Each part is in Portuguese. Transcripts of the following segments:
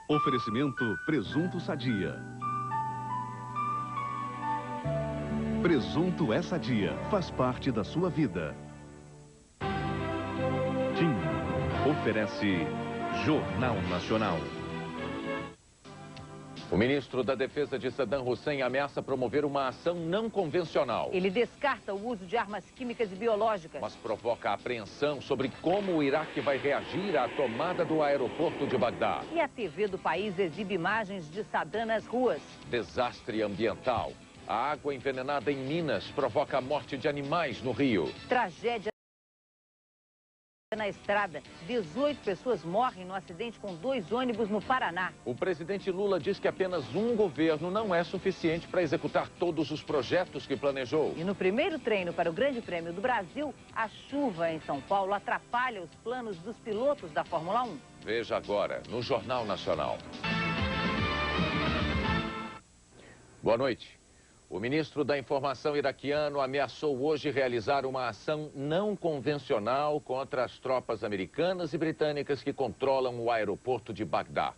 Oferecimento Presunto Sadia. Presunto é Sadia, faz parte da sua vida. TIM oferece Jornal Nacional. O ministro da Defesa de Saddam Hussein ameaça promover uma ação não convencional. Ele descarta o uso de armas químicas e biológicas. Mas provoca apreensão sobre como o Iraque vai reagir à tomada do aeroporto de Bagdá. E a TV do país exibe imagens de Saddam nas ruas. Desastre ambiental. A água envenenada em Minas provoca a morte de animais no Rio. Tragédia na estrada. 18 pessoas morrem no acidente com 2 ônibus no Paraná. O presidente Lula diz que apenas um governo não é suficiente para executar todos os projetos que planejou. E no primeiro treino para o Grande Prêmio do Brasil, a chuva em São Paulo atrapalha os planos dos pilotos da Fórmula 1. Veja agora no Jornal Nacional. Boa noite. O ministro da Informação iraquiano ameaçou hoje realizar uma ação não convencional contra as tropas americanas e britânicas que controlam o aeroporto de Bagdá.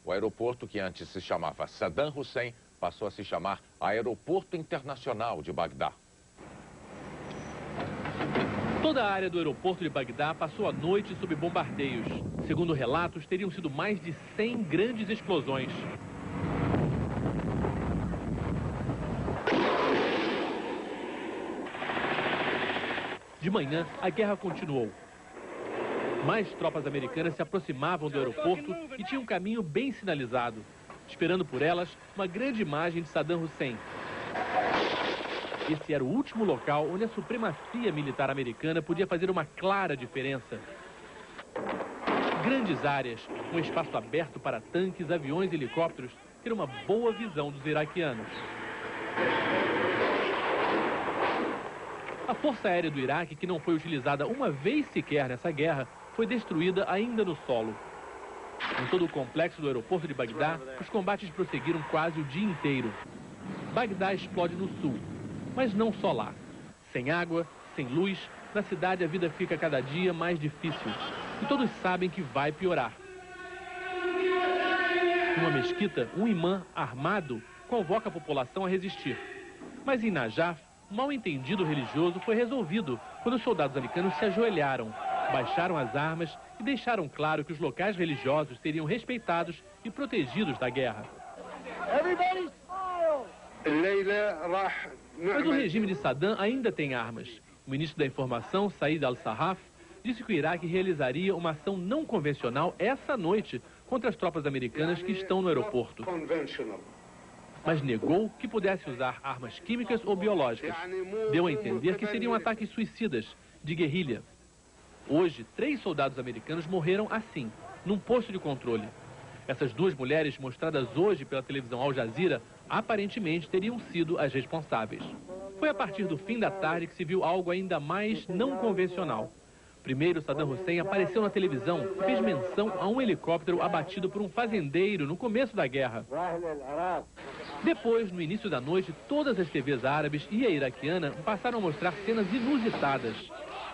O aeroporto, que antes se chamava Saddam Hussein, passou a se chamar Aeroporto Internacional de Bagdá. Toda a área do aeroporto de Bagdá passou a noite sob bombardeios. Segundo relatos, teriam sido mais de 100 grandes explosões. De manhã, a guerra continuou. Mais tropas americanas se aproximavam do aeroporto e tinham um caminho bem sinalizado. Esperando por elas, uma grande imagem de Saddam Hussein. Esse era o último local onde a supremacia militar americana podia fazer uma clara diferença. Grandes áreas, um espaço aberto para tanques, aviões e helicópteros, ter uma boa visão dos iraquianos. A Força Aérea do Iraque, que não foi utilizada uma vez sequer nessa guerra, foi destruída ainda no solo. Em todo o complexo do aeroporto de Bagdá, os combates prosseguiram quase o dia inteiro. Bagdá explode no sul, mas não só lá. Sem água, sem luz, na cidade a vida fica cada dia mais difícil. E todos sabem que vai piorar. Numa mesquita, um imã armado convoca a população a resistir. Mas em Najaf, o mal-entendido religioso foi resolvido quando os soldados americanos se ajoelharam, baixaram as armas e deixaram claro que os locais religiosos seriam respeitados e protegidos da guerra. Mas o regime de Saddam ainda tem armas. O ministro da Informação, Said al-Sarraf, disse que o Iraque realizaria uma ação não convencional essa noite contra as tropas americanas que estão no aeroporto. Mas negou que pudesse usar armas químicas ou biológicas. Deu a entender que seriam ataques suicidas, de guerrilha. Hoje, 3 soldados americanos morreram assim, num posto de controle. Essas 2 mulheres, mostradas hoje pela televisão Al Jazeera, aparentemente teriam sido as responsáveis. Foi a partir do fim da tarde que se viu algo ainda mais não convencional. Primeiro, Saddam Hussein apareceu na televisão e fez menção a um helicóptero abatido por um fazendeiro no começo da guerra. Depois, no início da noite, todas as TVs árabes e a iraquiana passaram a mostrar cenas inusitadas.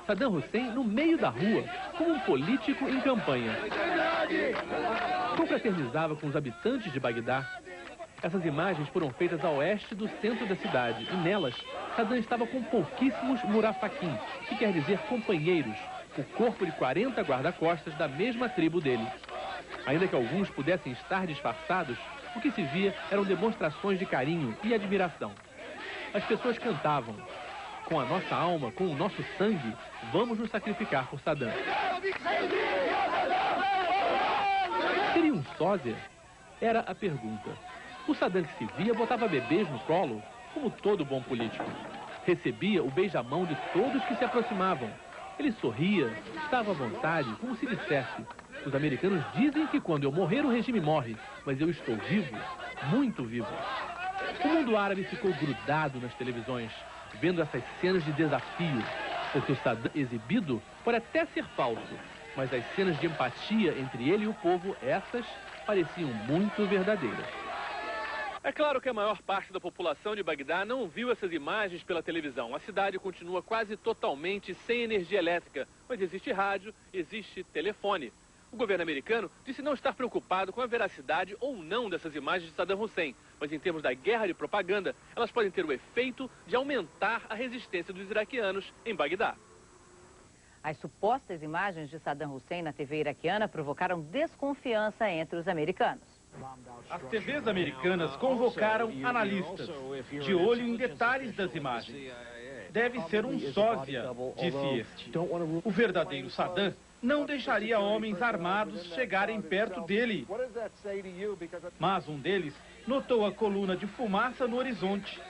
Saddam Hussein no meio da rua, como um político em campanha. Confraternizava com os habitantes de Bagdá. Essas imagens foram feitas a oeste do centro da cidade e nelas, Saddam estava com pouquíssimos murafaquim, que quer dizer companheiros, o corpo de 40 guarda-costas da mesma tribo dele. Ainda que alguns pudessem estar disfarçados, o que se via eram demonstrações de carinho e admiração. As pessoas cantavam: com a nossa alma, com o nosso sangue, vamos nos sacrificar por Saddam. Seria um sósia? Era a pergunta. O Saddam que se via botava bebês no colo, como todo bom político. Recebia o beijamão de todos que se aproximavam. Ele sorria, estava à vontade, como se dissesse: os americanos dizem que quando eu morrer o regime morre, mas eu estou vivo, muito vivo. O mundo árabe ficou grudado nas televisões, vendo essas cenas de desafio, porque o Saddam exibido pode até ser falso, mas as cenas de empatia entre ele e o povo, essas pareciam muito verdadeiras. É claro que a maior parte da população de Bagdá não viu essas imagens pela televisão. A cidade continua quase totalmente sem energia elétrica, mas existe rádio, existe telefone. O governo americano disse não estar preocupado com a veracidade ou não dessas imagens de Saddam Hussein, mas em termos da guerra de propaganda, elas podem ter o efeito de aumentar a resistência dos iraquianos em Bagdá. As supostas imagens de Saddam Hussein na TV iraquiana provocaram desconfiança entre os americanos. As TVs americanas convocaram analistas, de olho em detalhes das imagens. Deve ser um sósia, disse este. O verdadeiro Saddam não deixaria homens armados chegarem perto dele. Mas um deles notou a coluna de fumaça no horizonte.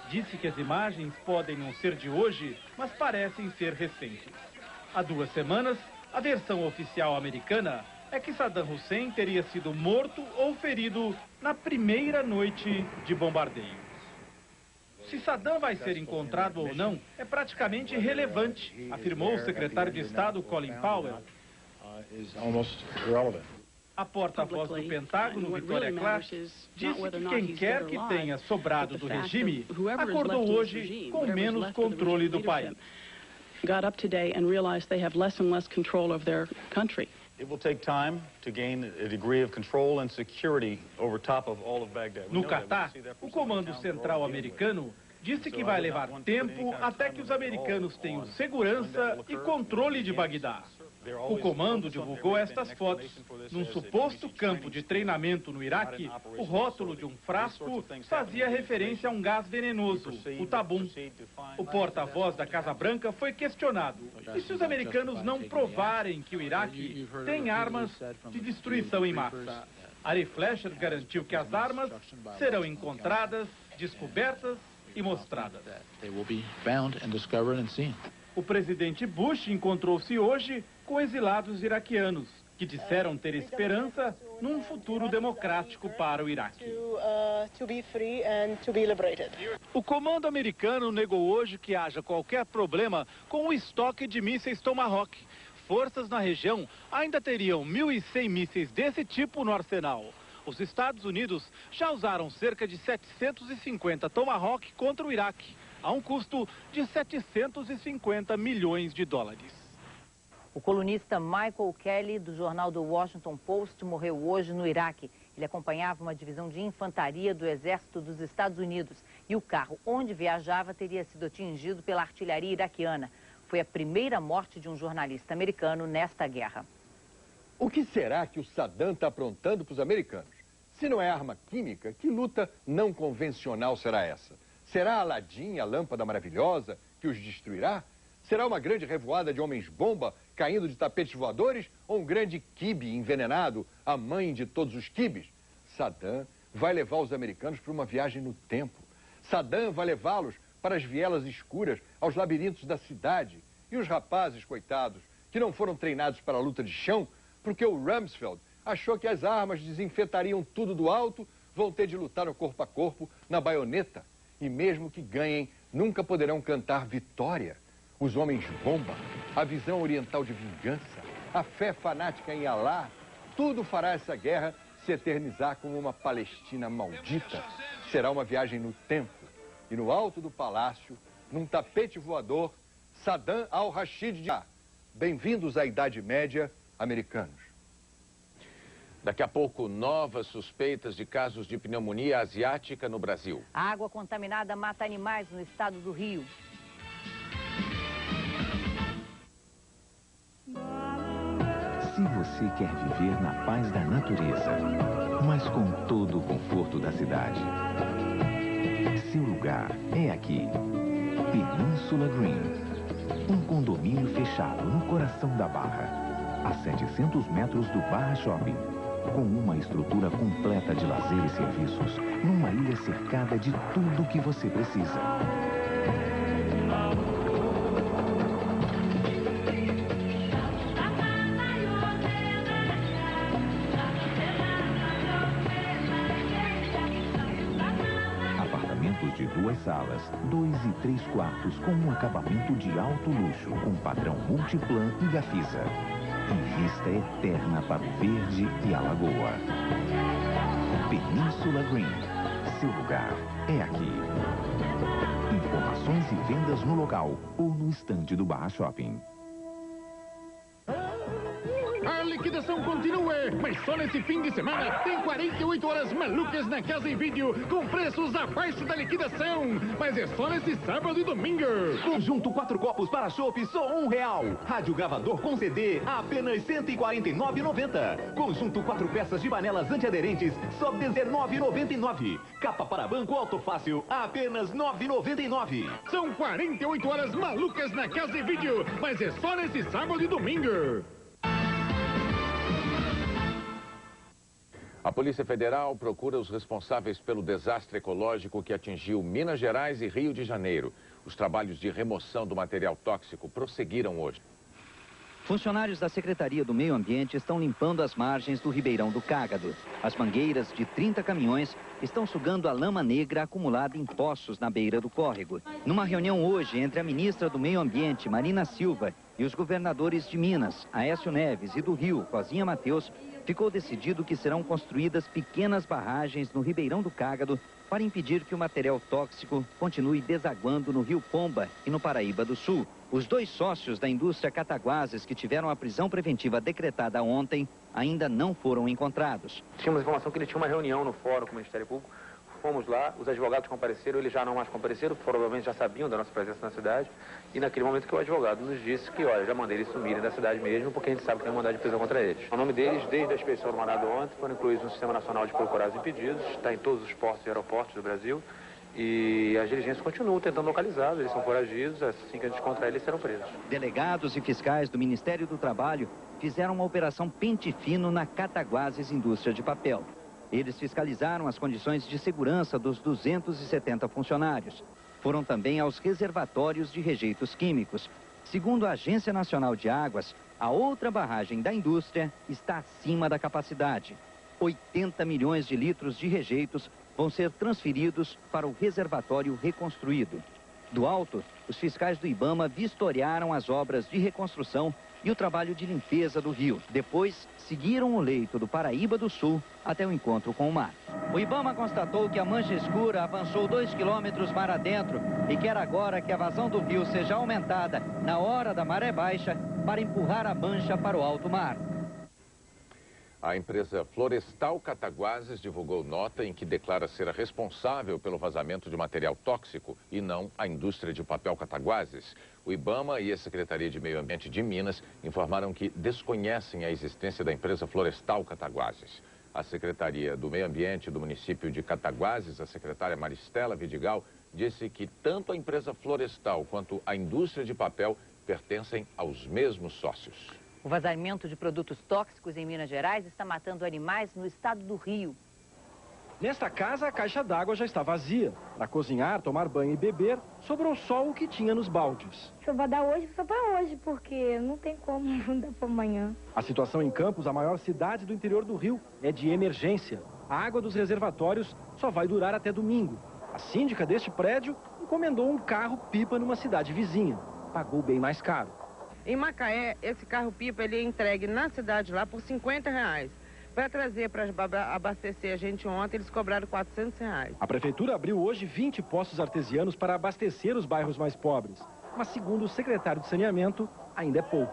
Disse que as imagens podem não ser de hoje, mas parecem ser recentes. Há 2 semanas, a versão oficial americana é que Saddam Hussein teria sido morto ou ferido na primeira noite de bombardeio. Se Saddam vai ser encontrado ou não é praticamente irrelevante, afirmou o secretário de Estado Colin Powell. A porta-voz do Pentágono, Victoria Clark, disse que quem quer que tenha sobrado do regime acordou hoje com menos controle do país. No Catar, o Comando Central americano disse que vai levar tempo até que os americanos tenham segurança e controle de Bagdá. O comando divulgou estas fotos. Num suposto campo de treinamento no Iraque, o rótulo de um frasco fazia referência a um gás venenoso, o tabum. O porta-voz da Casa Branca foi questionado. E se os americanos não provarem que o Iraque tem armas de destruição em massa? Ari Fleischer garantiu que as armas serão encontradas, descobertas e mostradas. O presidente Bush encontrou-se hoje com exilados iraquianos, que disseram ter esperança num futuro democrático para o Iraque. O comando americano negou hoje que haja qualquer problema com o estoque de mísseis Tomahawk. Forças na região ainda teriam 1.100 mísseis desse tipo no arsenal. Os Estados Unidos já usaram cerca de 750 Tomahawk contra o Iraque, a um custo de 750 milhões de dólares. O colunista Michael Kelly, do jornal The Washington Post, morreu hoje no Iraque. Ele acompanhava uma divisão de infantaria do Exército dos Estados Unidos e o carro onde viajava teria sido atingido pela artilharia iraquiana. Foi a primeira morte de um jornalista americano nesta guerra. O que será que o Saddam está aprontando para os americanos? Se não é arma química, que luta não convencional será essa? Será Aladim, a lâmpada maravilhosa, que os destruirá? Será uma grande revoada de homens-bomba caindo de tapetes voadores ou um grande quibe envenenado, a mãe de todos os quibes? Saddam vai levar os americanos para uma viagem no tempo. Saddam vai levá-los para as vielas escuras, aos labirintos da cidade. E os rapazes, coitados, que não foram treinados para a luta de chão, porque o Rumsfeld achou que as armas desinfetariam tudo do alto, vão ter de lutar no corpo a corpo, na baioneta. E mesmo que ganhem, nunca poderão cantar vitória. Os homens-bomba, a visão oriental de vingança, a fé fanática em Alá, tudo fará essa guerra se eternizar como uma Palestina maldita. Será uma viagem no tempo. E no alto do palácio, num tapete voador, Saddam al-Rashid de... Bem-vindos à Idade Média, americanos. Daqui a pouco, novas suspeitas de casos de pneumonia asiática no Brasil. A água contaminada mata animais no estado do Rio. Se você quer viver na paz da natureza, mas com todo o conforto da cidade, seu lugar é aqui. Península Green. Um condomínio fechado no coração da Barra, a 700 metros do Barra Shopping. Com uma estrutura completa de lazer e serviços, numa ilha cercada de tudo o que você precisa. Apartamentos de 2 salas, 2 e 3 quartos com um acabamento de alto luxo, com padrão Multiplan e Gafisa. E vista eterna para o verde e a lagoa. Península Green. Seu lugar é aqui. Informações e vendas no local ou no estande do Barra Shopping. liquidação continua, mas só nesse fim de semana tem 48 horas malucas na Casa em Vídeo, com preços abaixo da liquidação. Mas é só nesse sábado e domingo. Conjunto 4 copos para chopp, só R$1. Rádio gravador com CD, apenas R$149,90. Conjunto 4 peças de panelas antiaderentes, só R$19,99. Capa para banco Auto Fácil, apenas R$9,99. São 48 horas malucas na Casa em Vídeo, mas é só nesse sábado e domingo. A Polícia Federal procura os responsáveis pelo desastre ecológico que atingiu Minas Gerais e Rio de Janeiro. Os trabalhos de remoção do material tóxico prosseguiram hoje. Funcionários da Secretaria do Meio Ambiente estão limpando as margens do Ribeirão do Cágado. As mangueiras de 30 caminhões estão sugando a lama negra acumulada em poços na beira do córrego. Numa reunião hoje entre a ministra do Meio Ambiente, Marina Silva, e os governadores de Minas, Aécio Neves, e do Rio, Rosinha Mateus, ficou decidido que serão construídas pequenas barragens no Ribeirão do Cágado para impedir que o material tóxico continue desaguando no Rio Pomba e no Paraíba do Sul. Os 2 sócios da indústria Cataguases que tiveram a prisão preventiva decretada ontem ainda não foram encontrados. Tínhamos informação que ele tinha uma reunião no fórum com o Ministério Público. Fomos lá, os advogados compareceram, eles já não mais compareceram, provavelmente já sabiam da nossa presença na cidade. E naquele momento que o advogado nos disse que, olha, já mandei eles sumirem da cidade mesmo, porque a gente sabe que tem um mandado de prisão contra eles. O nome deles, desde a expedição do mandado ontem, foram incluídos no Sistema Nacional de Procurados e Impedidos, está em todos os portos e aeroportos do Brasil. E as diligências continuam tentando localizá-los, eles são foragidos, assim que a gente encontrar eles serão presos. Delegados e fiscais do Ministério do Trabalho fizeram uma operação pente fino na Cataguases Indústria de Papel. Eles fiscalizaram as condições de segurança dos 270 funcionários. Foram também aos reservatórios de rejeitos químicos. Segundo a Agência Nacional de Águas, a outra barragem da indústria está acima da capacidade. 80 milhões de litros de rejeitos vão ser transferidos para o reservatório reconstruído. Do alto, os fiscais do IBAMA vistoriaram as obras de reconstrução e o trabalho de limpeza do rio. Depois, seguiram o leito do Paraíba do Sul até o encontro com o mar. O IBAMA constatou que a mancha escura avançou 2 quilômetros mar adentro e quer agora que a vazão do rio seja aumentada na hora da maré baixa para empurrar a mancha para o alto mar. A empresa Florestal Cataguases divulgou nota em que declara ser a responsável pelo vazamento de material tóxico e não a indústria de papel Cataguases. O IBAMA e a Secretaria de Meio Ambiente de Minas informaram que desconhecem a existência da empresa Florestal Cataguases. A Secretaria do Meio Ambiente do município de Cataguases, a secretária Maristela Vidigal, disse que tanto a empresa Florestal quanto a indústria de papel pertencem aos mesmos sócios. O vazamento de produtos tóxicos em Minas Gerais está matando animais no estado do Rio. Nesta casa, a caixa d'água já está vazia. Para cozinhar, tomar banho e beber, sobrou só o que tinha nos baldes. Se eu vou dar hoje, só para hoje, porque não tem como dar para amanhã. A situação em Campos, a maior cidade do interior do Rio, é de emergência. A água dos reservatórios só vai durar até domingo. A síndica deste prédio encomendou um carro-pipa numa cidade vizinha. Pagou bem mais caro. Em Macaé, esse carro-pipa ele é entregue na cidade lá por R$50. Para trazer, para abastecer a gente ontem, eles cobraram R$400. A prefeitura abriu hoje 20 poços artesianos para abastecer os bairros mais pobres. Mas, segundo o secretário de Saneamento, ainda é pouco.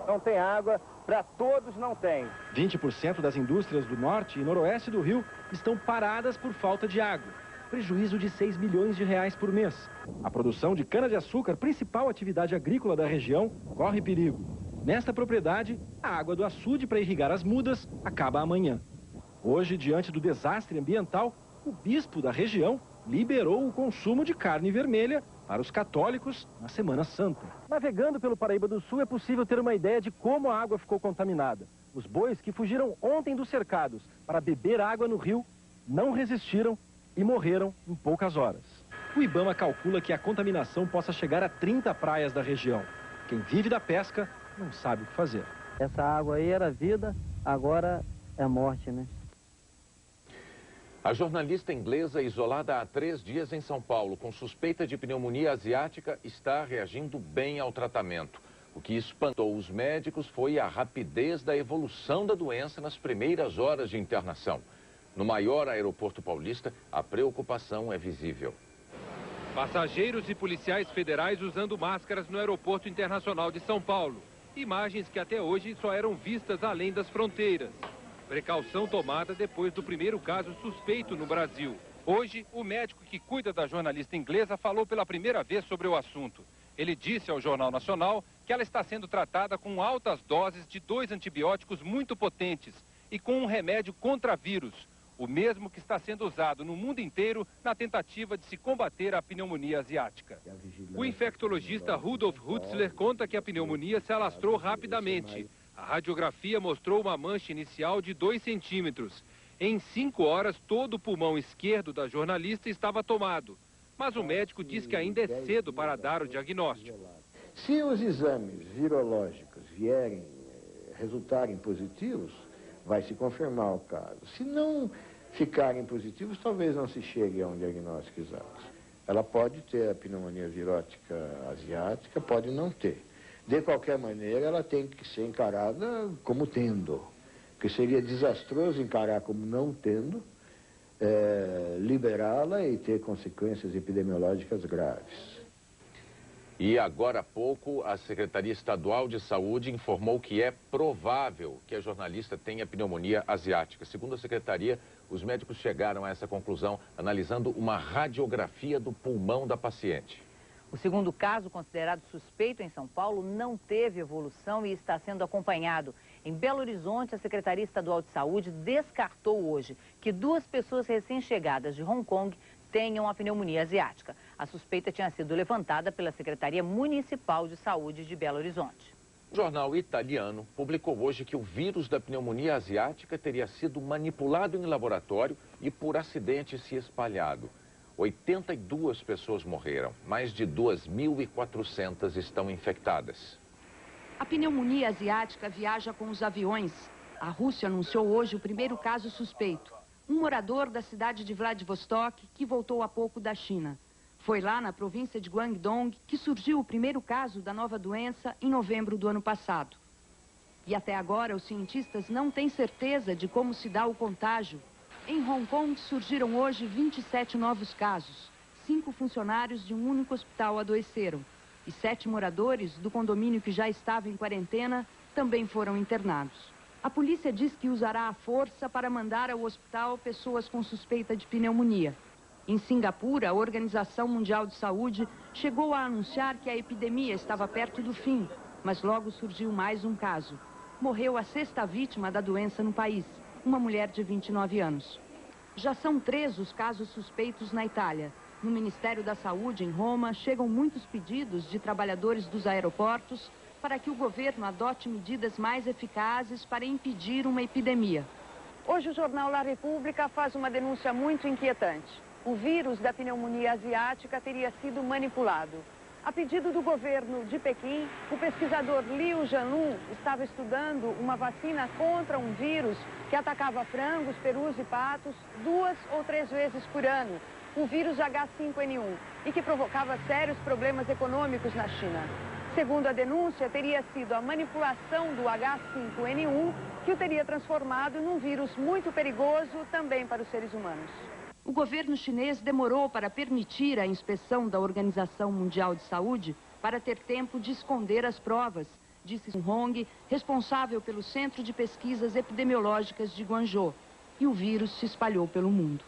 Não tem água, para todos não tem. 20% das indústrias do norte e noroeste do Rio estão paradas por falta de água. Prejuízo de R$6 milhões por mês. A produção de cana-de-açúcar, principal atividade agrícola da região, corre perigo. Nesta propriedade, a água do açude para irrigar as mudas acaba amanhã. Hoje, diante do desastre ambiental, o bispo da região liberou o consumo de carne vermelha para os católicos na Semana Santa. Navegando pelo Paraíba do Sul, é possível ter uma ideia de como a água ficou contaminada. Os bois que fugiram ontem dos cercados para beber água no rio não resistiram e morreram em poucas horas. O IBAMA calcula que a contaminação possa chegar a 30 praias da região. Quem vive da pesca não sabe o que fazer. Essa água aí era vida, agora é morte, né? A jornalista inglesa, isolada há 3 dias em São Paulo, com suspeita de pneumonia asiática, está reagindo bem ao tratamento. O que espantou os médicos foi a rapidez da evolução da doença nas primeiras horas de internação. No maior aeroporto paulista, a preocupação é visível. Passageiros e policiais federais usando máscaras no Aeroporto Internacional de São Paulo. Imagens que até hoje só eram vistas além das fronteiras. Precaução tomada depois do primeiro caso suspeito no Brasil. Hoje, o médico que cuida da jornalista inglesa falou pela primeira vez sobre o assunto. Ele disse ao Jornal Nacional que ela está sendo tratada com altas doses de 2 antibióticos muito potentes e com um remédio contra vírus, o mesmo que está sendo usado no mundo inteiro na tentativa de se combater a pneumonia asiática. O infectologista Rudolf Hutzler conta que a pneumonia se alastrou rapidamente. A radiografia mostrou uma mancha inicial de 2 centímetros. Em 5 horas, todo o pulmão esquerdo da jornalista estava tomado. Mas o médico diz que ainda é cedo para dar o diagnóstico. Se os exames virológicos resultarem positivos, vai se confirmar o caso. Se não ficarem positivos, talvez não se chegue a um diagnóstico exato. Ela pode ter a pneumonia virótica asiática, pode não ter. De qualquer maneira, ela tem que ser encarada como tendo. Porque seria desastroso encarar como não tendo, liberá-la e ter consequências epidemiológicas graves. E agora há pouco, a Secretaria Estadual de Saúde informou que é provável que a jornalista tenha pneumonia asiática. Segundo a Secretaria, os médicos chegaram a essa conclusão analisando uma radiografia do pulmão da paciente. O segundo caso, considerado suspeito em São Paulo, não teve evolução e está sendo acompanhado. Em Belo Horizonte, a Secretaria Estadual de Saúde descartou hoje que 2 pessoas recém-chegadas de Hong Kong tenham a pneumonia asiática. A suspeita tinha sido levantada pela Secretaria Municipal de Saúde de Belo Horizonte. O jornal italiano publicou hoje que o vírus da pneumonia asiática teria sido manipulado em laboratório e por acidente se espalhado. 82 pessoas morreram, mais de 2.400 estão infectadas. A pneumonia asiática viaja com os aviões. A Rússia anunciou hoje o primeiro caso suspeito. Um morador da cidade de Vladivostok que voltou há pouco da China. Foi lá na província de Guangdong que surgiu o primeiro caso da nova doença em novembro do ano passado. E até agora os cientistas não têm certeza de como se dá o contágio. Em Hong Kong surgiram hoje 27 novos casos. 5 funcionários de um único hospital adoeceram. E 7 moradores do condomínio que já estava em quarentena também foram internados. A polícia diz que usará a força para mandar ao hospital pessoas com suspeita de pneumonia. Em Singapura, a Organização Mundial de Saúde chegou a anunciar que a epidemia estava perto do fim, mas logo surgiu mais um caso. Morreu a 6ª vítima da doença no país, uma mulher de 29 anos. Já são 3 os casos suspeitos na Itália. No Ministério da Saúde, em Roma, chegam muitos pedidos de trabalhadores dos aeroportos para que o governo adote medidas mais eficazes para impedir uma epidemia. Hoje o jornal La República faz uma denúncia muito inquietante. O vírus da pneumonia asiática teria sido manipulado. A pedido do governo de Pequim, o pesquisador Liu Jianlun estava estudando uma vacina contra um vírus que atacava frangos, perus e patos 2 ou 3 vezes por ano, o vírus H5N1, e que provocava sérios problemas econômicos na China. Segundo a denúncia, teria sido a manipulação do H5N1 que o teria transformado num vírus muito perigoso também para os seres humanos. O governo chinês demorou para permitir a inspeção da Organização Mundial de Saúde para ter tempo de esconder as provas, disse Sun Hong, responsável pelo Centro de Pesquisas Epidemiológicas de Guangzhou. E o vírus se espalhou pelo mundo.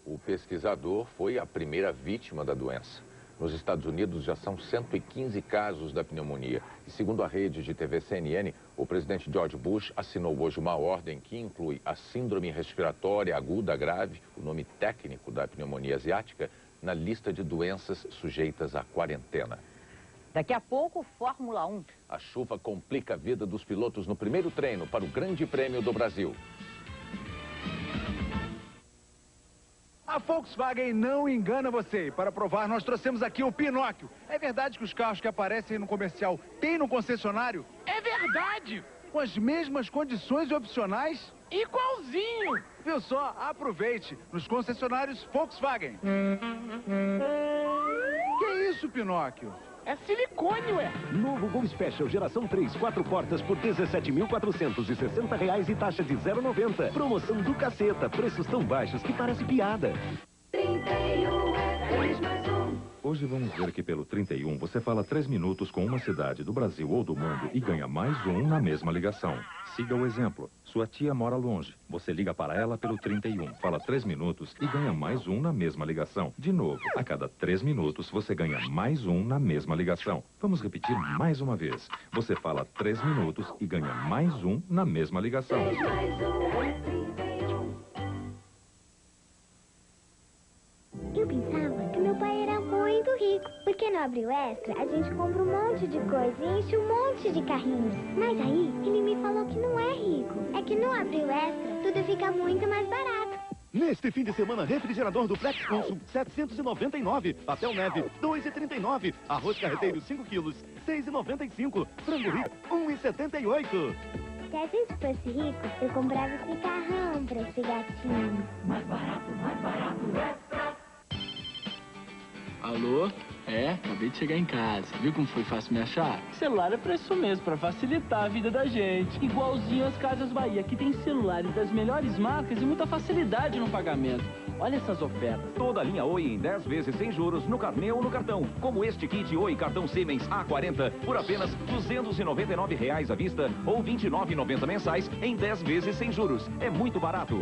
O pesquisador foi a primeira vítima da doença. Nos Estados Unidos já são 115 casos da pneumonia. E segundo a rede de TV CNN, o presidente George Bush assinou hoje uma ordem que inclui a síndrome respiratória aguda grave, o nome técnico da pneumonia asiática, na lista de doenças sujeitas à quarentena. Daqui a pouco, Fórmula 1. A chuva complica a vida dos pilotos no primeiro treino para o Grande Prêmio do Brasil. A Volkswagen não engana você. Para provar, nós trouxemos aqui o Pinóquio. É verdade que os carros que aparecem no comercial têm no concessionário? É verdade! Com as mesmas condições e opcionais? Igualzinho! Viu só? Aproveite nos concessionários Volkswagen. Que isso, Pinóquio? É silicone, ué. Novo Gol Special geração 3, 4 portas por R$ 17.460 e taxa de 0,90. Promoção do caceta, preços tão baixos que parece piada. 31 é 3 mais 1. Hoje vamos ver que pelo 31 você fala 3 minutos com uma cidade do Brasil ou do mundo e ganha mais um na mesma ligação. Siga o exemplo. Sua tia mora longe. Você liga para ela pelo 31, fala 3 minutos e ganha mais um na mesma ligação. De novo, a cada 3 minutos você ganha mais um na mesma ligação. Vamos repetir mais uma vez. Você fala 3 minutos e ganha mais um na mesma ligação. Eu pensava que meu pai era muito rico, porque no Abril Extra a gente compra um monte de coisa e enche um monte de carrinhos. Mas aí ele me falou que não é rico, é que no Abril Extra tudo fica muito mais barato. Neste fim de semana, refrigerador do Flex Consum, 799. Papel neve, 2,39. Arroz carreteiro, 5 quilos, 6,95. Frango rico, 1,78. Se a gente fosse rico, eu comprava esse carrão pra esse gatinho. Mais barato, Extra. Alô? Acabei de chegar em casa. Viu como foi fácil me achar? Celular é pra isso mesmo, pra facilitar a vida da gente. Igualzinho as Casas Bahia, que tem celulares das melhores marcas e muita facilidade no pagamento. Olha essas ofertas. Toda a linha Oi em 10 vezes sem juros no carnê ou no cartão. Como este kit Oi cartão Siemens A40 por apenas R$ 299 à vista ou R$ 29,90 mensais em 10 vezes sem juros. É muito barato.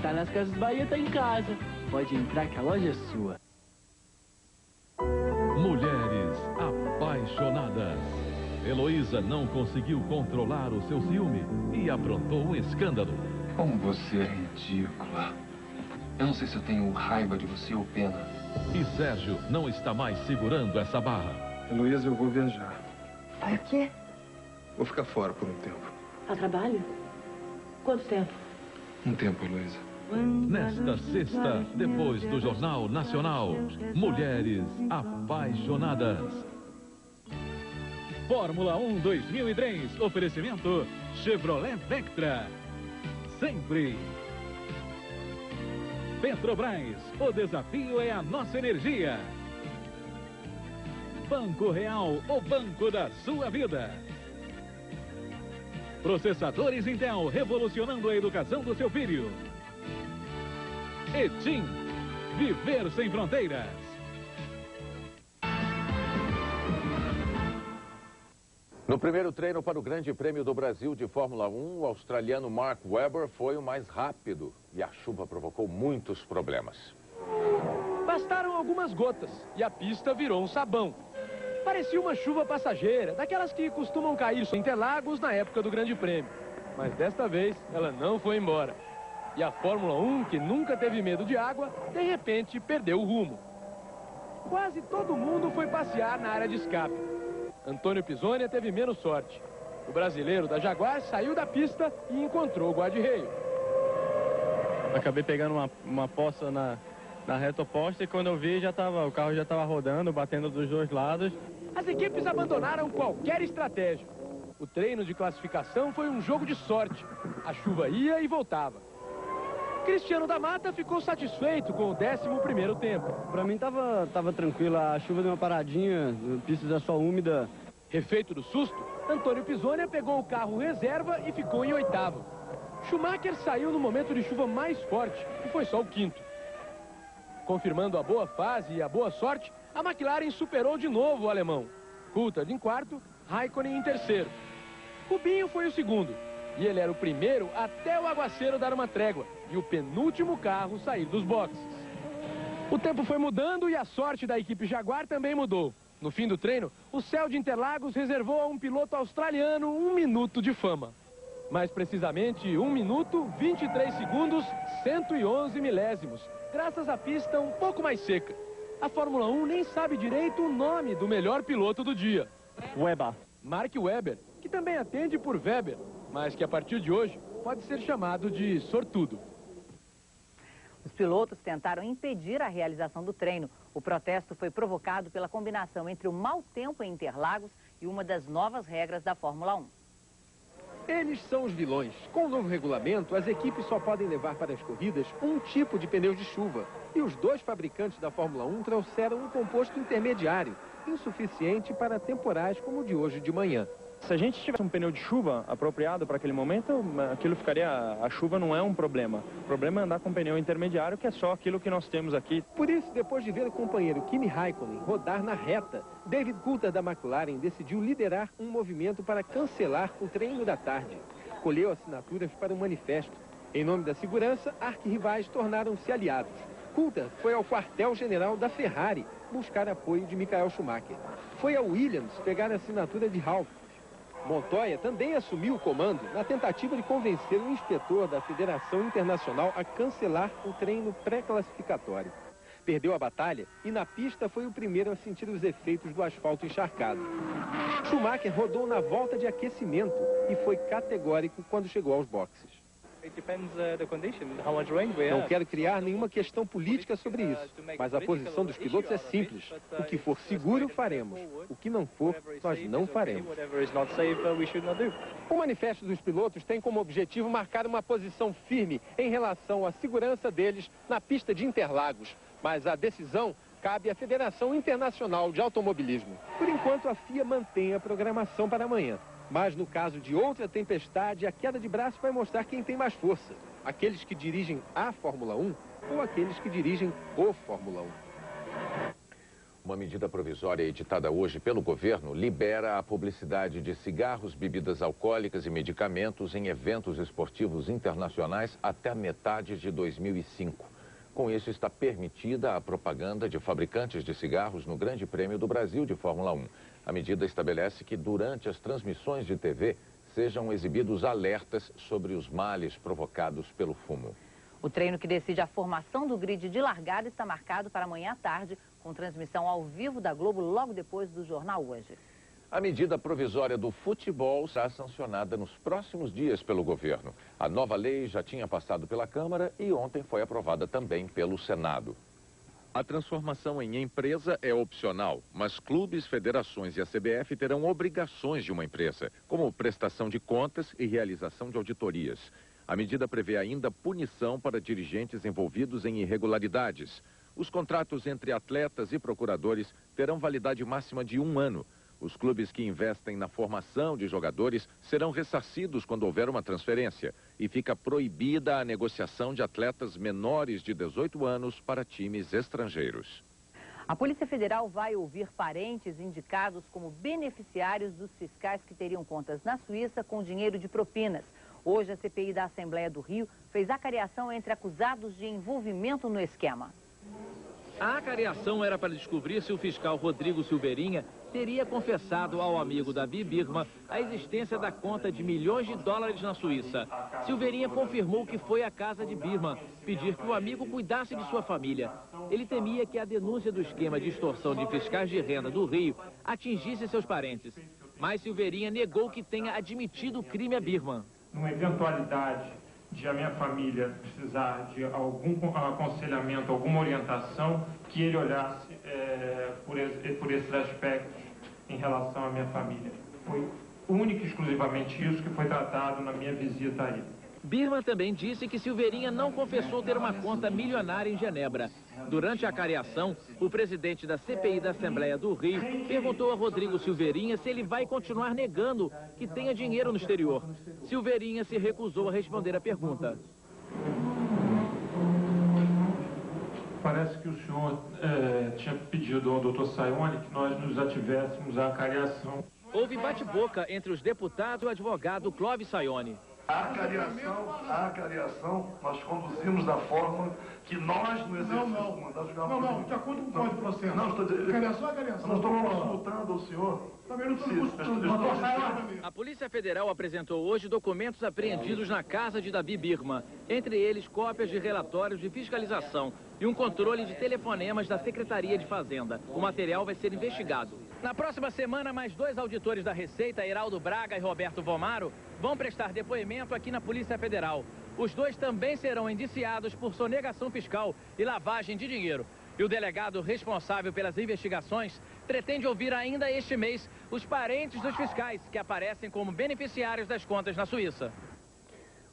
Tá nas Casas Bahia, tá em casa. Pode entrar que a loja é sua. Mulheres apaixonadas. Heloísa não conseguiu controlar o seu ciúme e aprontou um escândalo. Como você é ridícula. Eu não sei se eu tenho raiva de você ou pena. E Sérgio não está mais segurando essa barra. Heloísa, eu vou viajar. Vai o quê? Vou ficar fora por um tempo. A trabalho? Quanto tempo? Um tempo, Heloísa. Nesta sexta, depois do Jornal Nacional, Mulheres Apaixonadas. Fórmula 1 2003, oferecimento Chevrolet Vectra. Sempre. Petrobras, o desafio é a nossa energia. Banco Real, o banco da sua vida. Processadores Intel, revolucionando a educação do seu filho. Etim, viver sem fronteiras. No primeiro treino para o Grande Prêmio do Brasil de Fórmula 1, o australiano Mark Webber foi o mais rápido e a chuva provocou muitos problemas. Bastaram algumas gotas e a pista virou um sabão. Parecia uma chuva passageira, daquelas que costumam cair em Interlagos na época do Grande Prêmio. Mas desta vez, ela não foi embora. E a Fórmula 1, que nunca teve medo de água, de repente perdeu o rumo. Quase todo mundo foi passear na área de escape. Antônio Pisonia teve menos sorte. O brasileiro da Jaguar saiu da pista e encontrou o guarda-reio. Acabei pegando uma poça na reta oposta e quando eu vi o carro já estava rodando, batendo dos dois lados. As equipes abandonaram qualquer estratégia. O treino de classificação foi um jogo de sorte. A chuva ia e voltava. Cristiano da Mata ficou satisfeito com o 11º tempo. Para mim tava tranquila, a chuva deu uma paradinha, a pista já só úmida. Refeito do susto, Antônio Pisonia pegou o carro reserva e ficou em 8º. Schumacher saiu no momento de chuva mais forte e foi só o 5º. Confirmando a boa fase e a boa sorte, a McLaren superou de novo o alemão. Coulthard em 4º, Raikkonen em 3º. Rubinho foi o 2º. E ele era o primeiro até o aguaceiro dar uma trégua e o penúltimo carro sair dos boxes. O tempo foi mudando e a sorte da equipe Jaguar também mudou. No fim do treino, o céu de Interlagos reservou a um piloto australiano 1 minuto de fama. Mais precisamente, 1 minuto, 23 segundos, 111 milésimos, graças à pista um pouco mais seca. A Fórmula 1 nem sabe direito o nome do melhor piloto do dia. Webber. Mark Webber, que também atende por Weber, mas que a partir de hoje pode ser chamado de sortudo. Os pilotos tentaram impedir a realização do treino. O protesto foi provocado pela combinação entre o mau tempo em Interlagos e uma das novas regras da Fórmula 1. Eles são os vilões. Com o novo regulamento, as equipes só podem levar para as corridas um tipo de pneus de chuva. E os 2 fabricantes da Fórmula 1 trouxeram um composto intermediário, insuficiente para temporais como o de hoje de manhã. Se a gente tivesse um pneu de chuva apropriado para aquele momento, aquilo ficaria... A chuva não é um problema. O problema é andar com um pneu intermediário, que é só aquilo que nós temos aqui. Por isso, depois de ver o companheiro Kimi Raikkonen rodar na reta, David Coulthard da McLaren decidiu liderar um movimento para cancelar o treino da tarde. Colheu assinaturas para um manifesto. Em nome da segurança, arquirrivais tornaram-se aliados. Coulthard foi ao quartel-general da Ferrari buscar apoio de Michael Schumacher. Foi a Williams pegar a assinatura de Half. Montoya também assumiu o comando na tentativa de convencer o inspetor da Federação Internacional a cancelar o treino pré-classificatório. Perdeu a batalha e na pista foi o primeiro a sentir os efeitos do asfalto encharcado. Schumacher rodou na volta de aquecimento e foi categórico quando chegou aos boxes. Não quero criar nenhuma questão política sobre isso, mas a posição dos pilotos é simples. O que for seguro, faremos. O que não for, nós não faremos. O manifesto dos pilotos tem como objetivo marcar uma posição firme em relação à segurança deles na pista de Interlagos. Mas a decisão cabe à Federação Internacional de Automobilismo. Por enquanto, a FIA mantém a programação para amanhã. Mas no caso de outra tempestade, a queda de braço vai mostrar quem tem mais força. Aqueles que dirigem a Fórmula 1 ou aqueles que dirigem o Fórmula 1. Uma medida provisória editada hoje pelo governo libera a publicidade de cigarros, bebidas alcoólicas e medicamentos em eventos esportivos internacionais até a metade de 2005. Com isso, está permitida a propaganda de fabricantes de cigarros no Grande Prêmio do Brasil de Fórmula 1. A medida estabelece que, durante as transmissões de TV, sejam exibidos alertas sobre os males provocados pelo fumo. O treino que decide a formação do grid de largada está marcado para amanhã à tarde, com transmissão ao vivo da Globo logo depois do Jornal Hoje. A medida provisória do futebol será sancionada nos próximos dias pelo governo. A nova lei já tinha passado pela Câmara e ontem foi aprovada também pelo Senado. A transformação em empresa é opcional, mas clubes, federações e a CBF terão obrigações de uma empresa, como prestação de contas e realização de auditorias. A medida prevê ainda punição para dirigentes envolvidos em irregularidades. Os contratos entre atletas e procuradores terão validade máxima de 1 ano. Os clubes que investem na formação de jogadores serão ressarcidos quando houver uma transferência e fica proibida a negociação de atletas menores de 18 anos para times estrangeiros. A Polícia Federal vai ouvir parentes indicados como beneficiários dos fiscais que teriam contas na Suíça com dinheiro de propinas. Hoje, a CPI da Assembleia do Rio fez acariação entre acusados de envolvimento no esquema. A acariação era para descobrir se o fiscal Rodrigo Silveirinha teria confessado ao amigo Davi Birman a existência da conta de milhões de dólares na Suíça. Silveirinha confirmou que foi à casa de Birman pedir que o amigo cuidasse de sua família. Ele temia que a denúncia do esquema de extorsão de fiscais de renda do Rio atingisse seus parentes. Mas Silveirinha negou que tenha admitido o crime a Birman. Numa eventualidade de a minha família precisar de algum aconselhamento, alguma orientação, que ele olhasse por esses aspectos em relação à minha família. Foi único e exclusivamente isso que foi tratado na minha visita a ele. Birman também disse que Silveirinha não confessou ter uma conta milionária em Genebra. Durante a acariação, o presidente da CPI da Assembleia do Rio perguntou a Rodrigo Silveirinha se ele vai continuar negando que tenha dinheiro no exterior. Silveirinha se recusou a responder a pergunta. Parece que o senhor tinha pedido ao doutor Sayone que nós nos ativéssemos à acariação. Houve bate-boca entre os deputados e o advogado Clóvis Sayone. A acariação nós conduzimos da forma que nós no exercício do mandato de Não, de acordo com o Código de Processo. Não, estou dizendo. Acariação. Não estou consultando o senhor. Também não estou consultando. A Polícia Federal apresentou hoje documentos apreendidos na casa de Davi Birman, entre eles cópias de relatórios de fiscalização e um controle de telefonemas da Secretaria de Fazenda. O material vai ser investigado. Na próxima semana, mais 2 auditores da Receita, Heraldo Braga e Roberto Vomaro, vão prestar depoimento aqui na Polícia Federal. Os 2 também serão indiciados por sonegação fiscal e lavagem de dinheiro. E o delegado responsável pelas investigações pretende ouvir ainda este mês os parentes dos fiscais que aparecem como beneficiários das contas na Suíça.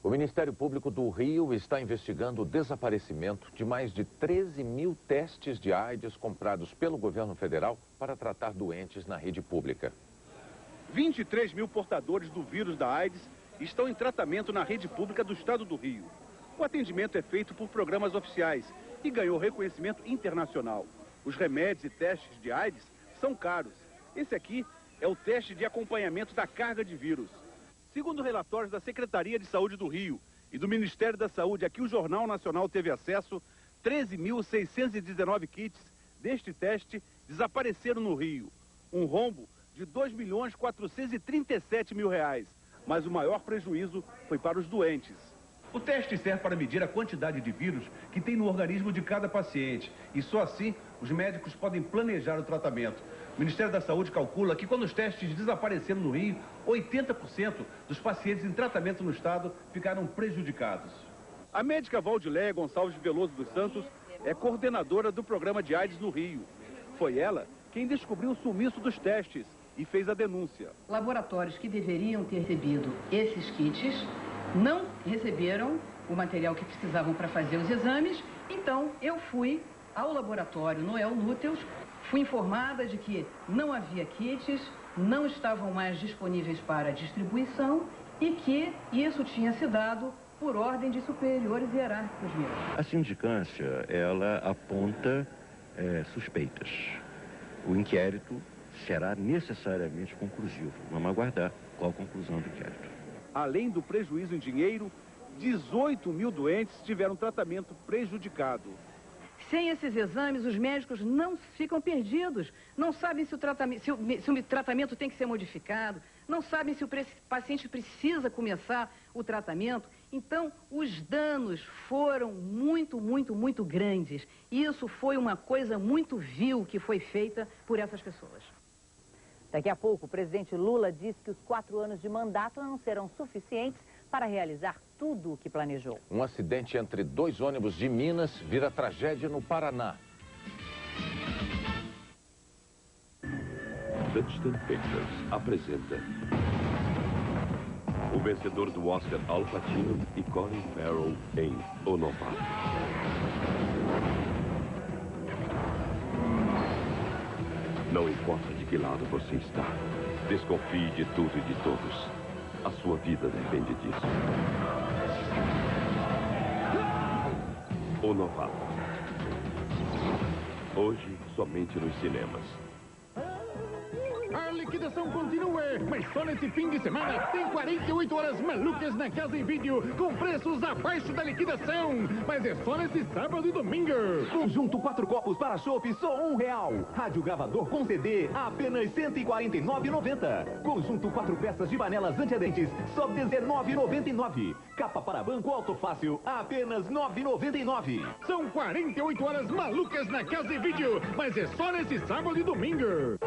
O Ministério Público do Rio está investigando o desaparecimento de mais de 13 mil testes de AIDS comprados pelo governo federal para tratar doentes na rede pública. 23 mil portadores do vírus da AIDS estão em tratamento na rede pública do estado do Rio. O atendimento é feito por programas oficiais e ganhou reconhecimento internacional. Os remédios e testes de AIDS são caros. Esse aqui é o teste de acompanhamento da carga de vírus. Segundo relatórios da Secretaria de Saúde do Rio e do Ministério da Saúde, a que o Jornal Nacional teve acesso, 13.619 kits deste teste desapareceram no Rio. Um rombo de R$ 2.437.000, mas o maior prejuízo foi para os doentes. O teste serve para medir a quantidade de vírus que tem no organismo de cada paciente. E só assim, os médicos podem planejar o tratamento. O Ministério da Saúde calcula que quando os testes desapareceram no Rio, 80% dos pacientes em tratamento no estado ficaram prejudicados. A médica Valdileia Gonçalves Veloso dos Santos é coordenadora do programa de AIDS no Rio. Foi ela quem descobriu o sumiço dos testes e fez a denúncia. Laboratórios que deveriam ter recebido esses kits não receberam o material que precisavam para fazer os exames, então eu fui ao laboratório Noel Núteos, fui informada de que não havia kits, não estavam mais disponíveis para distribuição e que isso tinha se dado por ordem de superiores hierárquicos meus. A sindicância, ela aponta suspeitas. O inquérito será necessariamente conclusivo. Vamos aguardar qual a conclusão do inquérito. Além do prejuízo em dinheiro, 18 mil doentes tiveram tratamento prejudicado. Sem esses exames, os médicos não ficam perdidos. Não sabem se o tratamento tem que ser modificado, não sabem se o paciente precisa começar o tratamento. Então, os danos foram muito grandes. E isso foi uma coisa muito vil que foi feita por essas pessoas. Daqui a pouco, o presidente Lula disse que os 4 anos de mandato não serão suficientes para realizar tudo o que planejou. Um acidente entre 2 ônibus de Minas vira tragédia no Paraná. Touchstone Pictures apresenta o vencedor do Oscar Al Pacino e Colin Farrell em O Novato. Não importa de que lado você está, desconfie de tudo e de todos. A sua vida depende disso. O Novato. Hoje, somente nos cinemas. A liquidação continua, mas só nesse fim de semana tem 48 horas malucas na Casa em Vídeo com preços abaixo da liquidação. Mas é só nesse sábado e domingo. Conjunto 4 copos para chopp só R$1. Rádio gravador com CD apenas R$ 149,90. Conjunto 4 peças de panelas antiaderentes só R$ 19,99. Capa para banco Auto Fácil apenas R$ 9,99. São 48 horas malucas na Casa em Vídeo, mas é só nesse sábado e domingo.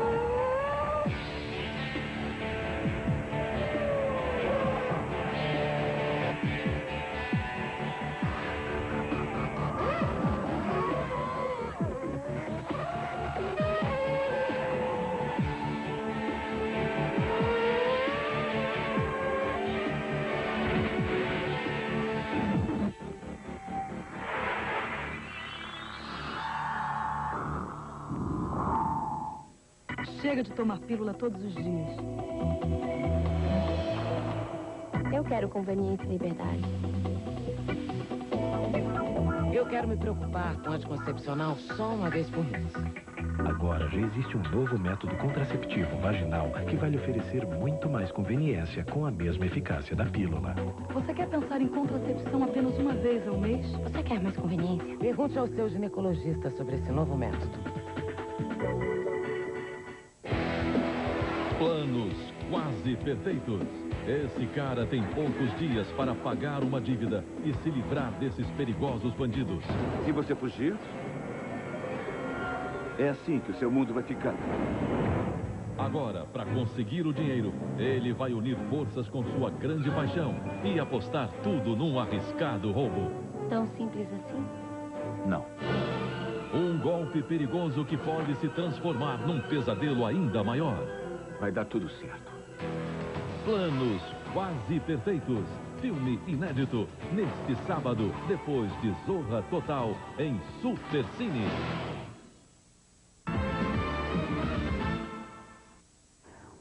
Chega de tomar pílula todos os dias. Eu quero conveniência e liberdade. Eu quero me preocupar com anticoncepcional só uma vez por mês. Agora já existe um novo método contraceptivo vaginal que vai lhe oferecer muito mais conveniência com a mesma eficácia da pílula. Você quer pensar em contracepção apenas uma vez ao mês? Você quer mais conveniência? Pergunte ao seu ginecologista sobre esse novo método. Planos quase perfeitos. Esse cara tem poucos dias para pagar uma dívida e se livrar desses perigosos bandidos. Se você fugir, é assim que o seu mundo vai ficar. Agora, para conseguir o dinheiro, ele vai unir forças com sua grande paixão e apostar tudo num arriscado roubo. Tão simples assim? Não. Um golpe perigoso que pode se transformar num pesadelo ainda maior. Vai dar tudo certo. Planos quase perfeitos. Filme inédito neste sábado, depois de Zorra Total, em Supercine.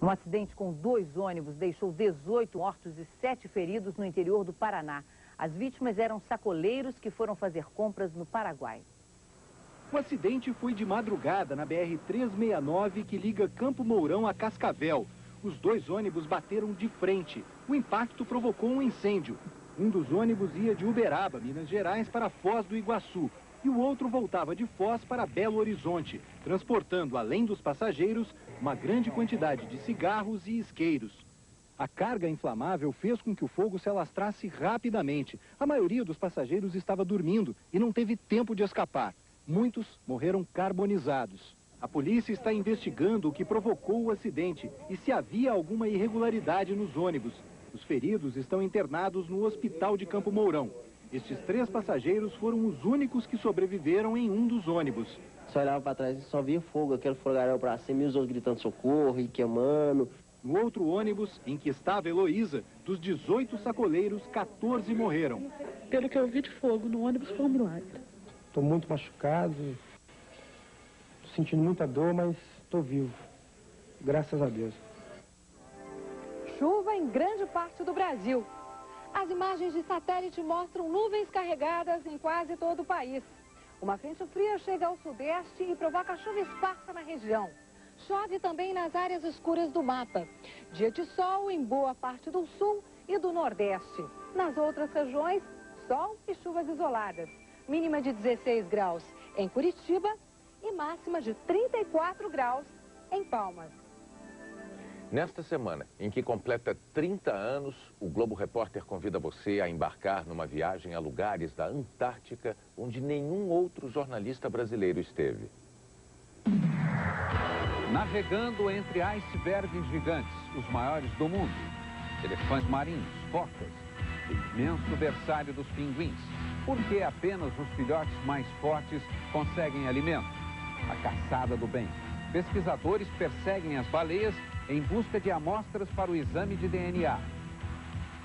Um acidente com 2 ônibus deixou 18 mortos e 7 feridos no interior do Paraná. As vítimas eram sacoleiros que foram fazer compras no Paraguai. O acidente foi de madrugada na BR-369 que liga Campo Mourão a Cascavel. Os 2 ônibus bateram de frente. O impacto provocou um incêndio. Um dos ônibus ia de Uberaba, Minas Gerais, para Foz do Iguaçu. E o outro voltava de Foz para Belo Horizonte, transportando, além dos passageiros, uma grande quantidade de cigarros e isqueiros. A carga inflamável fez com que o fogo se alastrasse rapidamente. A maioria dos passageiros estava dormindo e não teve tempo de escapar. Muitos morreram carbonizados. A polícia está investigando o que provocou o acidente e se havia alguma irregularidade nos ônibus. Os feridos estão internados no hospital de Campo Mourão. Estes 3 passageiros foram os únicos que sobreviveram em um dos ônibus. Só olhava para trás e só via fogo, aquele fogaréu para cima e os outros gritando socorro e queimando. No outro ônibus, em que estava Heloísa, dos 18 sacoleiros, 14 morreram. Pelo que eu vi de fogo no ônibus foi um milagre. Estou muito machucado, estou sentindo muita dor, mas estou vivo. Graças a Deus. Chuva em grande parte do Brasil. As imagens de satélite mostram nuvens carregadas em quase todo o país. Uma frente fria chega ao sudeste e provoca chuva esparsa na região. Chove também nas áreas escuras do mapa. Dia de sol em boa parte do sul e do nordeste. Nas outras regiões, sol e chuvas isoladas. Mínima de 16 graus em Curitiba e máxima de 34 graus em Palmas. Nesta semana, em que completa 30 anos, o Globo Repórter convida você a embarcar numa viagem a lugares da Antártica onde nenhum outro jornalista brasileiro esteve. Navegando entre icebergs gigantes, os maiores do mundo, elefantes marinhos, focas, o imenso berçário dos pinguins, porque apenas os filhotes mais fortes conseguem alimento. A caçada do bem. Pesquisadores perseguem as baleias em busca de amostras para o exame de DNA.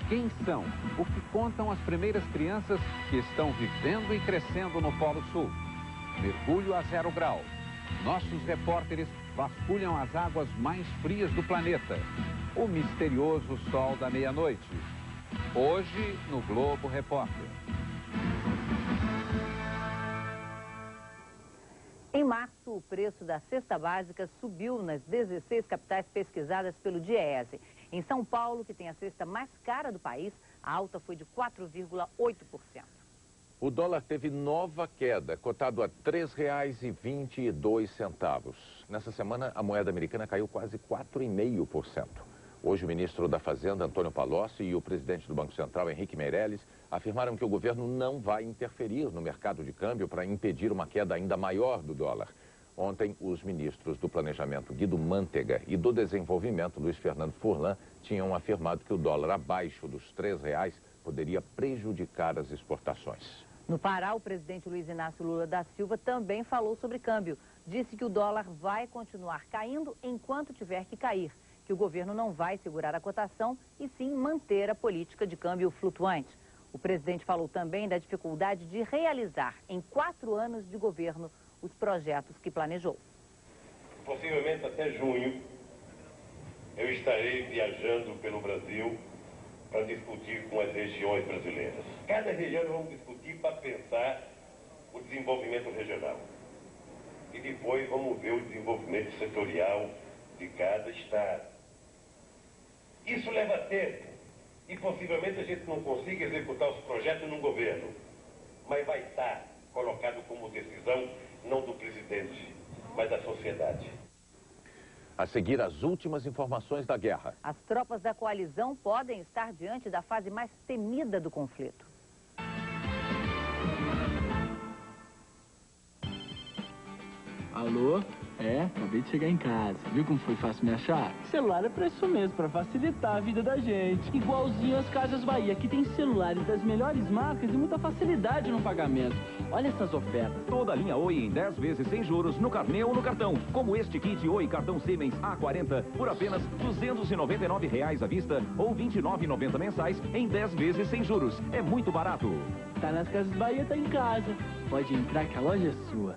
Quem são? O que contam as primeiras crianças que estão vivendo e crescendo no Polo Sul? Mergulho a 0 grau. Nossos repórteres vasculham as águas mais frias do planeta. O misterioso sol da meia-noite. Hoje, no Globo Repórter. Em março, o preço da cesta básica subiu nas 16 capitais pesquisadas pelo DIEESE. Em São Paulo, que tem a cesta mais cara do país, a alta foi de 4,8%. O dólar teve nova queda, cotado a R$ 3,22. Nessa semana, a moeda americana caiu quase 4,5%. Hoje, o ministro da Fazenda, Antônio Palocci, e o presidente do Banco Central, Henrique Meirelles, afirmaram que o governo não vai interferir no mercado de câmbio para impedir uma queda ainda maior do dólar. Ontem, os ministros do Planejamento, Guido Mantega, e do Desenvolvimento, Luiz Fernando Furlan, tinham afirmado que o dólar abaixo dos R$ 3 poderia prejudicar as exportações. No Pará, o presidente Luiz Inácio Lula da Silva também falou sobre câmbio. Disse que o dólar vai continuar caindo enquanto tiver que cair, que o governo não vai segurar a cotação e sim manter a política de câmbio flutuante. O presidente falou também da dificuldade de realizar, em 4 anos de governo, os projetos que planejou. Possivelmente até junho, eu estarei viajando pelo Brasil para discutir com as regiões brasileiras. Cada região nós vamos discutir para pensar o desenvolvimento regional. E depois vamos ver o desenvolvimento setorial de cada estado. Isso leva tempo e possivelmente a gente não consiga executar os projetos num governo, mas vai estar colocado como decisão não do presidente, mas da sociedade. A seguir, as últimas informações da guerra. As tropas da coalizão podem estar diante da fase mais temida do conflito. Alô? Acabei de chegar em casa. Viu como foi fácil me achar? Celular é pra isso mesmo, pra facilitar a vida da gente. Igualzinho as Casas Bahia. Aqui tem celulares das melhores marcas e muita facilidade no pagamento. Olha essas ofertas. Toda a linha Oi em 10 vezes sem juros no carnê ou no cartão. Como este kit Oi cartão Siemens A40 por apenas R$ 299 à vista ou R$ 29,90 mensais em 10 vezes sem juros. É muito barato. Tá nas Casas Bahia, tá em casa. Pode entrar que a loja é sua.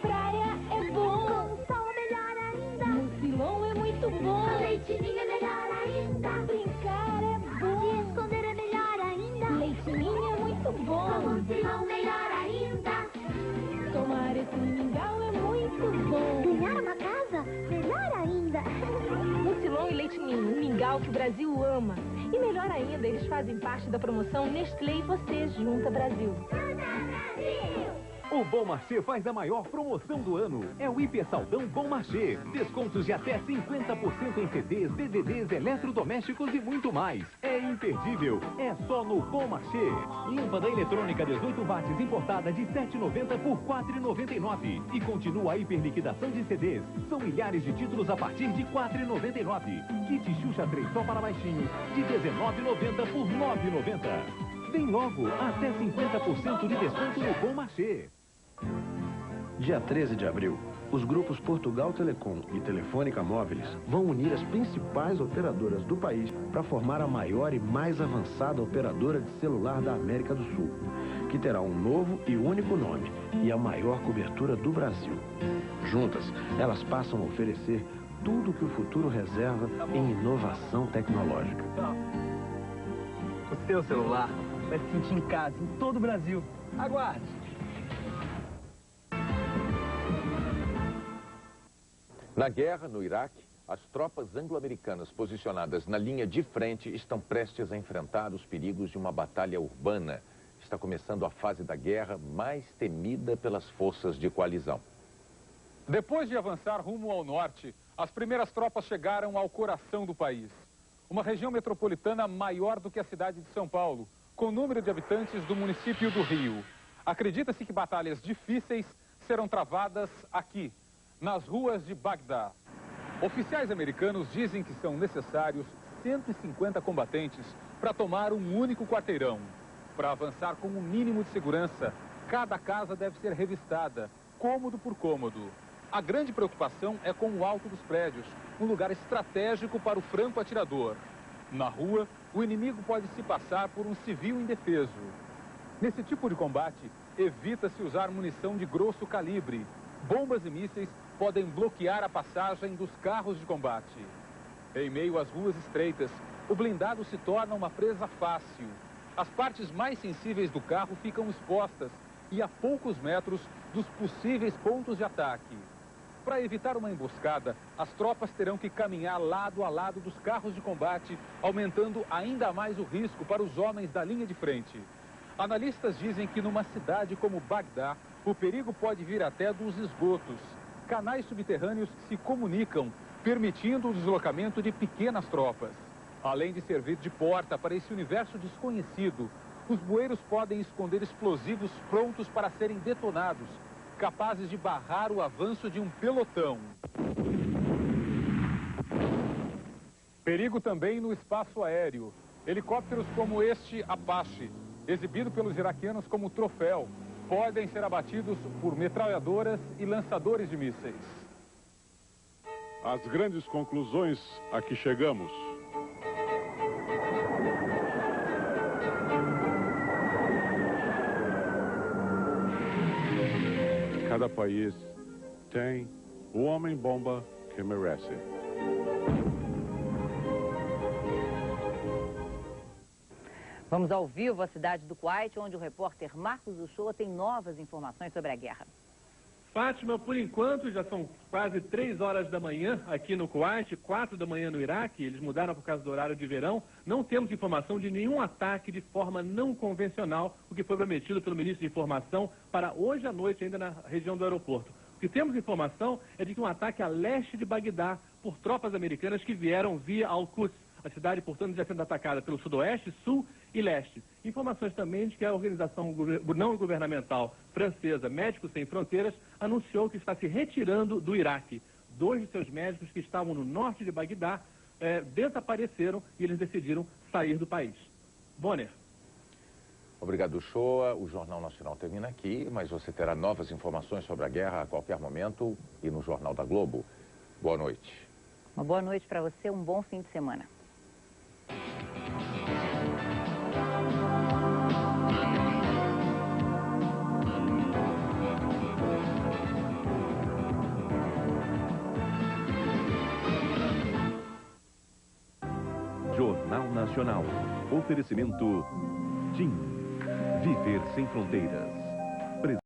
Praia é bom, com sol melhor ainda. Mucilon Brasil ama. E melhor ainda, eles fazem parte da promoção Nestlé e você Junta Brasil. O Bom Marché faz a maior promoção do ano. É o Hiper Saldão Bom Marché. Descontos de até 50% em CDs, DVDs, eletrodomésticos e muito mais. É imperdível. É só no Bom Marché. Lâmpada eletrônica 18 watts importada de R$ 7,90 por R$ 4,99. E continua a hiperliquidação de CDs. São milhares de títulos a partir de R$ 4,99. Kit Xuxa 3 só para baixinhos de R$ 19,90 por R$ 9,90. Vem logo, até 50% de desconto no Bom Marché. Dia 13 de abril, os grupos Portugal Telecom e Telefônica Móveis vão unir as principais operadoras do país para formar a maior e mais avançada operadora de celular da América do Sul, que terá um novo e único nome e a maior cobertura do Brasil. Juntas, elas passam a oferecer tudo o que o futuro reserva em inovação tecnológica. O seu celular vai se sentir em casa em todo o Brasil. Aguarde! Na guerra, no Iraque, as tropas anglo-americanas posicionadas na linha de frente estão prestes a enfrentar os perigos de uma batalha urbana. Está começando a fase da guerra mais temida pelas forças de coalizão. Depois de avançar rumo ao norte, as primeiras tropas chegaram ao coração do país. Uma região metropolitana maior do que a cidade de São Paulo, com o número de habitantes do município do Rio. Acredita-se que batalhas difíceis serão travadas aqui, nas ruas de Bagdá. Oficiais americanos dizem que são necessários 150 combatentes para tomar um único quarteirão. Para avançar com o mínimo de segurança, cada casa deve ser revistada, cômodo por cômodo. A grande preocupação é com o alto dos prédios, um lugar estratégico para o franco-atirador. Na rua, o inimigo pode se passar por um civil indefeso. Nesse tipo de combate, evita-se usar munição de grosso calibre. Bombas e mísseis podem bloquear a passagem dos carros de combate. Em meio às ruas estreitas, o blindado se torna uma presa fácil. As partes mais sensíveis do carro ficam expostas e a poucos metros dos possíveis pontos de ataque. Para evitar uma emboscada, as tropas terão que caminhar lado a lado dos carros de combate, aumentando ainda mais o risco para os homens da linha de frente. Analistas dizem que numa cidade como Bagdá, o perigo pode vir até dos esgotos. Canais subterrâneos se comunicam, permitindo o deslocamento de pequenas tropas. Além de servir de porta para esse universo desconhecido, os bueiros podem esconder explosivos prontos para serem detonados, capazes de barrar o avanço de um pelotão. Perigo também no espaço aéreo. Helicópteros como este Apache, exibido pelos iraquianos como troféu, podem ser abatidos por metralhadoras e lançadores de mísseis. As grandes conclusões a que chegamos. Cada país tem o homem-bomba que merece. Vamos ao vivo à cidade do Kuwait, onde o repórter Marcos Uchoa tem novas informações sobre a guerra. Fátima, por enquanto, já são quase 3 horas da manhã aqui no Kuwait, 4 da manhã no Iraque. Eles mudaram por causa do horário de verão. Não temos informação de nenhum ataque de forma não convencional, o que foi prometido pelo ministro de Informação para hoje à noite, ainda na região do aeroporto. O que temos informação é de que um ataque a leste de Bagdá por tropas americanas que vieram via Al-Quds. A cidade, portanto, já sendo atacada pelo sudoeste, sul e leste. Informações também de que a organização não governamental francesa Médicos Sem Fronteiras anunciou que está se retirando do Iraque. 2 de seus médicos que estavam no norte de Bagdá desapareceram e eles decidiram sair do país. Bonner. Obrigado, Uchoa. O Jornal Nacional termina aqui, mas você terá novas informações sobre a guerra a qualquer momento e no Jornal da Globo. Boa noite. Uma boa noite para você, um bom fim de semana. Jornal Nacional. Oferecimento TIM. Viver sem fronteiras.